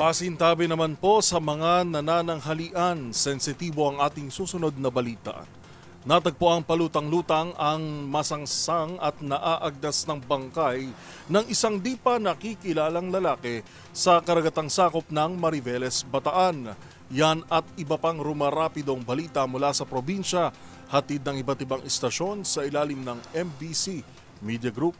Pasintabi naman po sa mga nanananghalian, sensitibo ang ating susunod na balita. Natagpo ang palutang-lutang ang masangsang at naaagdas ng bangkay ng isang di pa nakikilalang lalaki sa karagatang sakop ng Mariveles, Bataan. Yan at iba pang rumarapidong balita mula sa probinsya, hatid ng iba't ibang istasyon sa ilalim ng MBC Media Group.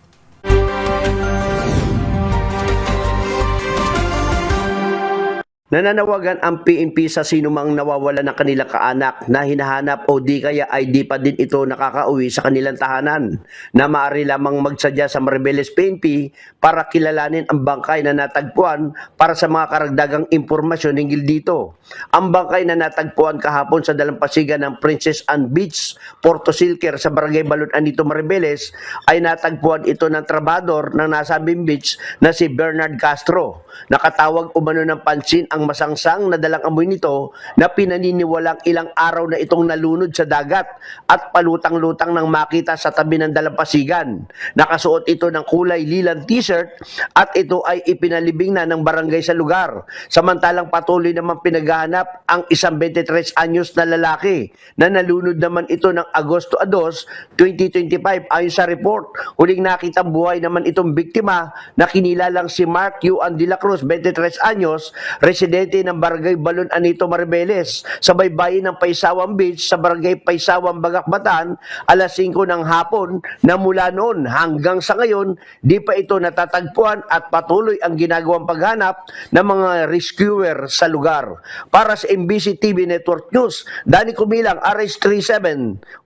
Nananawagan ang PNP sa sinumang nawawala ng kanilang kaanak na hinahanap o di kaya ay di pa din ito nakakauwi sa kanilang tahanan na maaari lamang magsadya sa Mariveles PNP para kilalanin ang bangkay na natagpuan para sa mga karagdagang impormasyon hinggil dito. Ang bangkay na natagpuan kahapon sa dalampasigan ng Princess Anne Beach, Porto Silker sa Barangay Balon Anito, Mariveles ay natagpuan ito ng trabador ng nasabing beach na si Bernard Castro. Nakatawag umano ng pansin ang masangsang na dalang amoy nito na pinaniniwalang ilang araw na itong nalunod sa dagat at palutang-lutang nang makita sa tabi ng dalampasigan. Nakasuot ito ng kulay lilang t-shirt at ito ay ipinalibing na ng barangay sa lugar. Samantalang patuloy naman pinaghahanap ang isang 23 anyos na lalaki na nalunod naman ito ng Agosto 2, 2025 ayon sa report. Huling nakitang buhay naman itong biktima na kinilalang si Mark Yuan de la Cruz, 23 anyos, residente ng Barangay Balon Anito, Mariveles, sa baybayin ng Paisawang Beach sa Barangay Paisawang, Bagakbatan, alas 5 ng hapon na mula noon hanggang sa ngayon, di pa ito natatagpuan at patuloy ang ginagawang paghanap ng mga rescuer sa lugar. Para sa MBC TV Network News, Danny Kumilang, RH37,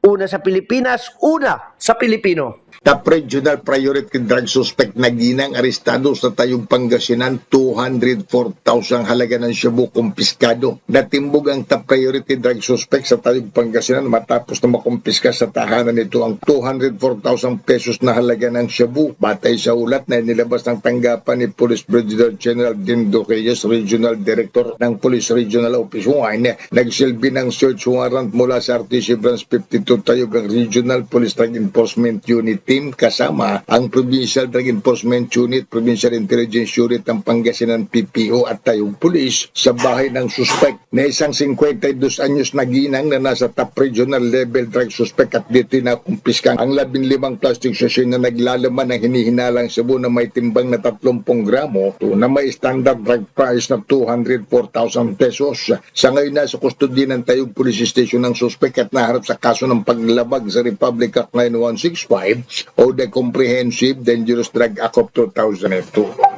una sa Pilipinas, una sa Pilipino. Top Regional Priority Drug Suspect na ginang arestado sa Tayog, Pangasinan, 204,000 halaga ng shabu kumpiskado. Natimbog ang top priority drug suspect sa Tayog, Pangasinan matapos na makumpiska sa tahanan nito ang 204,000 pesos na halaga ng shabu. Batay sa ulat na inilabas ng tanggapan ni Police Brigadier General Dindo Reyes, Regional Director ng Police Regional Office 1, nagsilbi ng search warrant mula sa RTC Branch 52 Tayog ang Regional Police Drug Enforcement Unit Team kasama ang Provincial Drug Enforcement Unit, Provincial Intelligence Unit ng Pangasinan PPO at Tayog Police sa bahay ng suspect na isang 52 anyos na ginang na nasa top regional level drug suspect at dito na kumpiskan ang 15 plastic sachet na naglalaman ng hinihinalang shabu na may timbang na 30 gramo na may standard drug price na 204,000 pesos. Sa ngayon nasa kustodiya ng Tayog Police Station ng suspect at naharap sa kaso ng paglabag sa Republic Act 9165 o the Comprehensive Dangerous Drug Act of 2002.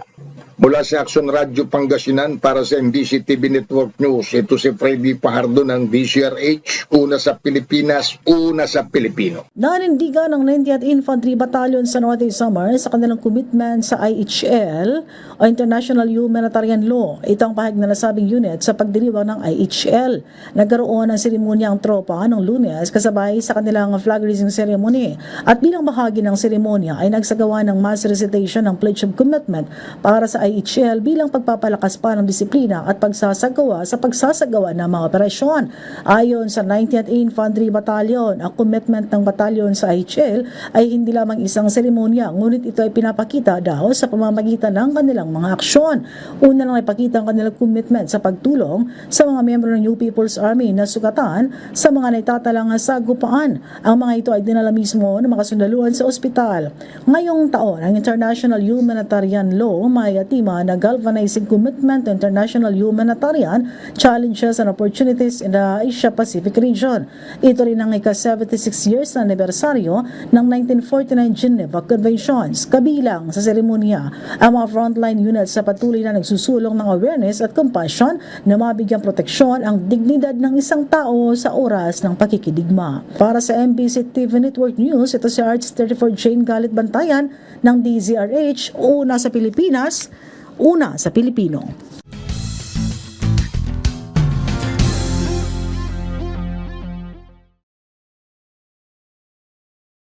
Mula sa Action Radio Pangasinan para sa MBC TV Network News, ito si Freddy Pajardo ng DCRH, una sa Pilipinas, una sa Pilipino. Nanindigan ng 90th Infantry Battalion sa Northern Samar sa kanilang commitment sa IHL o International Humanitarian Law. Ito ang pahayag na nasabing unit sa pagdiriwang ng IHL. Nagkaroon ng seremonya ang tropa noong Lunes kasabay sa kanilang flag raising ceremony. At bilang bahagi ng seremonya ay nagsagawa ng mass recitation ng Pledge of Commitment para sa IHL bilang pagpapalakas pa ng disiplina at pagsasagawa ng mga operasyon. Ayon sa 90th Infantry Battalion, ang commitment ng batalyon sa IHL ay hindi lamang isang seremonya, ngunit ito ay pinapakita daw sa pamamagitan ng kanilang mga aksyon. Una lang ipakita ang kanilang commitment sa pagtulong sa mga miyembro ng New People's Army na sugatan sa mga naitatalang sagupaan. Ang mga ito ay dinala mismo ng mga sundaluhan sa ospital. Ngayong taon, ang International Humanitarian Law may na galvanizing commitment to international humanitarian challenges and opportunities in the Asia-Pacific region. Ito rin ang ika-76 years na anibersaryo ng 1949 Geneva Conventions. Kabilang sa seremonya ang mga frontline units sa patuloy na nagsusulong ng awareness at compassion na mabigyan proteksyon ang dignidad ng isang tao sa oras ng pakikidigma. Para sa MBC TV Network News, ito si RH34 Jane Galit Bantayan ng DZRH, una sa Pilipinas, una sa Pilipino.